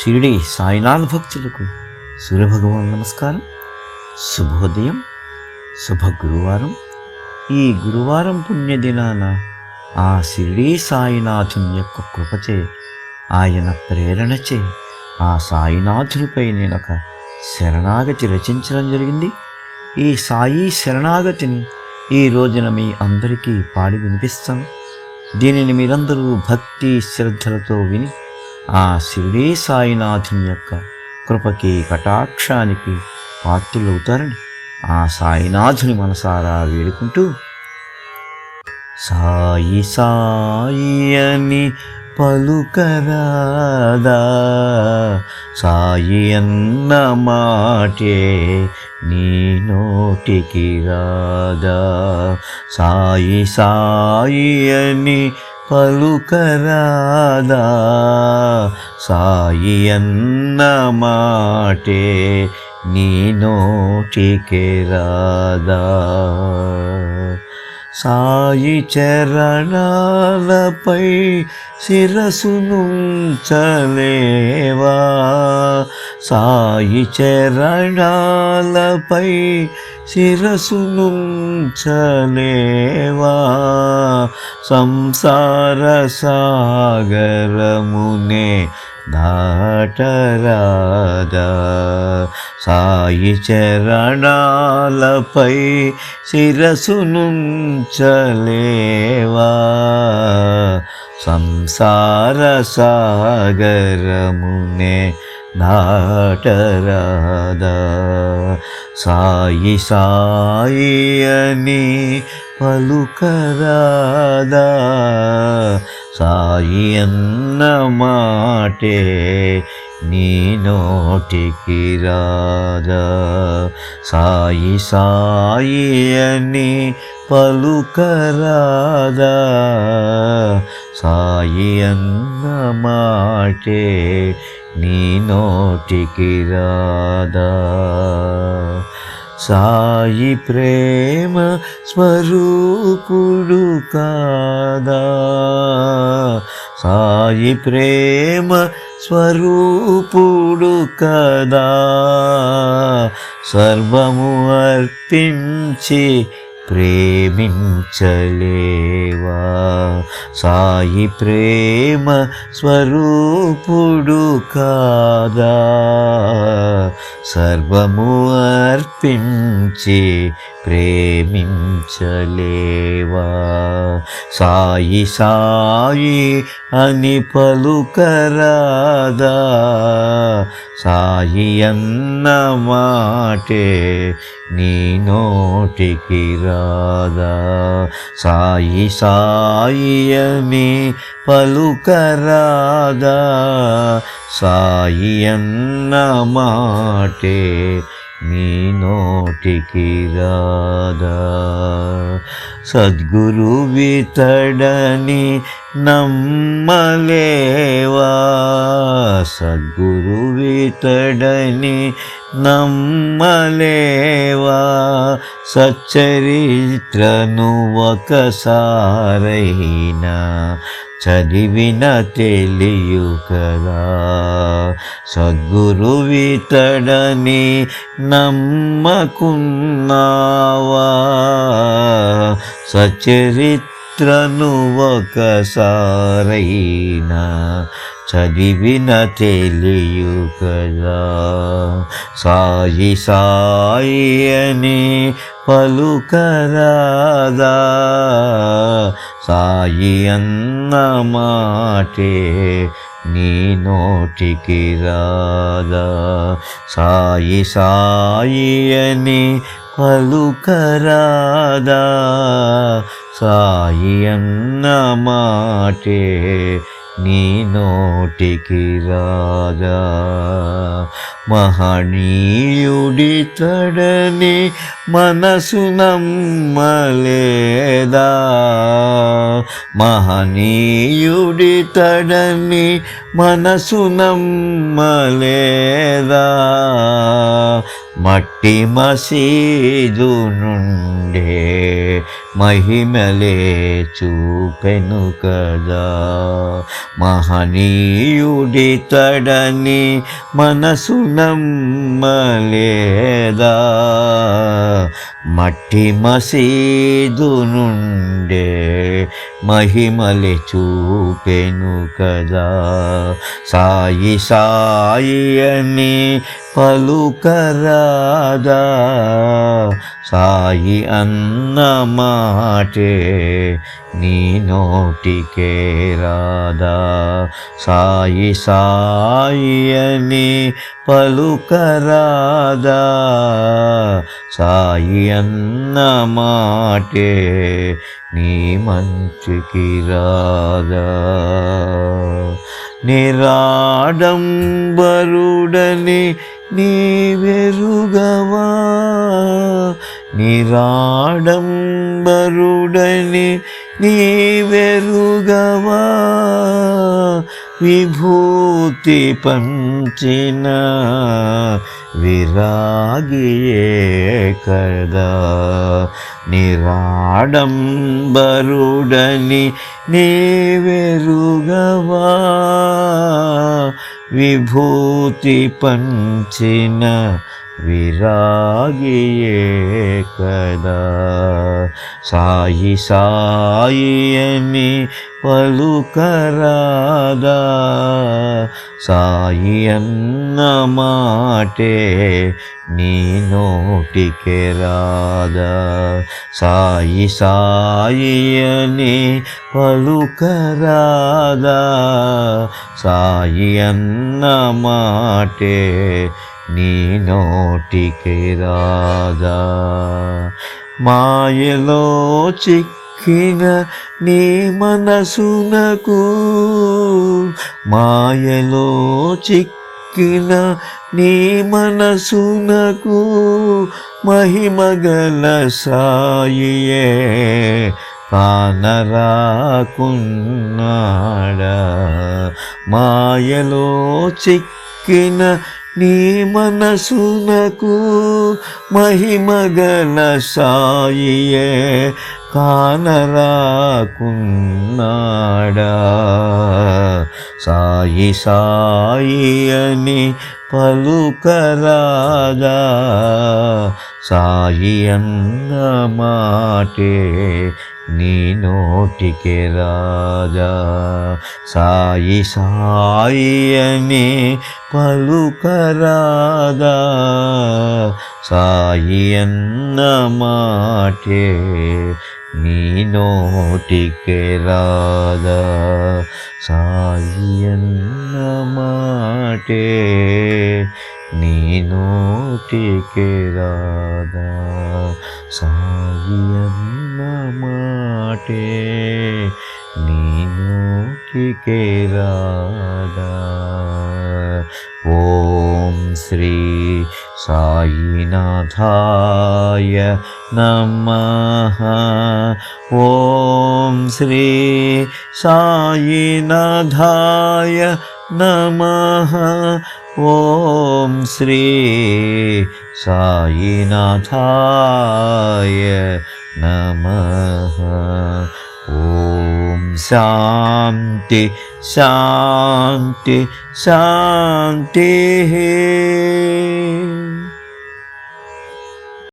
షిరిడి సాయినాథ్ భక్తులకు సూర్యభగవాన్ నమస్కారం. శుభోదయం, శుభ గురువారం. ఈ గురువారం పుణ్యదినాన ఆ షిరిడి సాయినాథుని యొక్క కృపచే, ఆయన ప్రేరణచే ఆ సాయినాథునిపై నేను ఒక శరణాగతి రచించడం జరిగింది. ఈ సాయి శరణాగతిని ఈ రోజున మీ అందరికీ పాడి వినిపిస్తాను. దీనిని మీరందరూ భక్తి శ్రద్ధలతో విని ఆ షిరిడి సాయినాథుని యొక్క కృపకి, కటాక్షానికి పాత్రులవుతారని ఆ సాయినాథుని మనసారా వేడుకుంటూ, సాయి సాయి అని పలుకరాదా, సాయి అన్న మాటే నీ నోటికి రాదా, సాయి సాయి అని పలుకరాదా, సాయి అన్న మాటే నీ నోటికి రాదా, సాయి చరణాలపై శిరసునుంచలేవా, సాయి చరణాలపై శిరసునుంచలేవా, సంసార సాగరమునే దాటరాదా, సాయి చరణాలపై శిరసునుంచలేవా, సంసార సాగరమునే దాటరాదా, సాయి సాయి అని పలుకరాదా, సాయి అన్న మాటే నీ నోటికి రాదా, సాయి సాయి అని పలుకరాదా, సాయి అన్న మాటే నీ నోటికి రాదా, సాయి ప్రేమ స్వరూపుడు కాదా, సాయి ప్రేమ స్వరూపుడు కదా, సర్వము అర్పించి ప్రేమించలేవా, సాయి ప్రేమ స్వరూపుడు కాదా, సర్వము అర్పించి ప్రేమించలేవా, సాయి సాయి అని పలుకరాదా, సాయి అన్న మాటే నీ నోటికి రాదా, సాయి సాయి అని పలుకరాదా, సాయి అన్న మాటే నీ నోటికి రాదా, సద్గురు వితడని నమ్మలేవా, సద్గురు వితడని నమ్మలేవా, సచ్చరిత్రను ఒకసారైనా చదివిన తెలియు కదా, సద్గురు వితడని నమ్మకున్నావా, సచరిత్రను ఒకసారైనా చదివిన తెలియు కదా, సాయి సాయి అని పలుకరాదా, సాయి అన్న మాటే నీ నోటికి రాదా, సాయి సాయి అని పలుకరాదా, సాయి అన్న మాటే నీ నోటికి రాదా, మహనీయుడి తడని మనసు నమ్మలేదా, మహనీయుడి తడని మనసు నమ్మలేదా, మట్టి మసీదు నుండే మహిమలే చూపెను కదా. మహనీయుడి తడని మనసు నమ్మలేదా. మట్టి మసీదు నుండే మహిమలే చూపెను కదా. సాయి సాయి అని పలుకరాదా. సాయి అన్న మాటే నీ నోటికే రాదా. సాయి సాయి అని పలుకరాదా. సాయి అన్న మాటే నీ మంచుకి రాదా. నిరాడంబరుడని నీవెరుగవా. నిరాడంబరుడని నీవెరుగవా. విభూతి పంచిన విరాగియే కదా. నిరాడంబరుడని నీవెరుగవా. విభూతి పంచిన విరాగియే కదా. సాయి సాయి అని పలుకరాదా. సాయి అన్న మాటే నీ నోటికే రాదా. సాయి సాయి అని పలుకరాదా. సాయి అన్న మాటే నీ నోటికి రాదా. మాయలో చిక్కిన నీ మనసునకు. మాయలో చిక్కిన నీ మనసునకు మహిమగల సాయియే కానరాకున్నాడా. మాయలో చిక్కిన నీ మనసునకు మహిమగల సాయియే కానరాకున్నాడా. సాయి సాయి అని పలుకరాదా. సాయి అన్న మాటే నీ నోటికి రాదా. సాయి సాయి అని పలుకరాదా. సాయి అన్న మాటే నీ నోటికి రాదా. సాయి అన్న మాటే నీ నోటికి రాదా. సాయి అన్న మాటే నీ నోటికి రాదా. ఓం శ్రీ సాయినాథాయ నమః. ఓం శ్రీ సాయినాథాయ నమః. ఓం శ్రీ సాయినాథాయ నమః. ఓం శాంతి శాంతి శాంతి.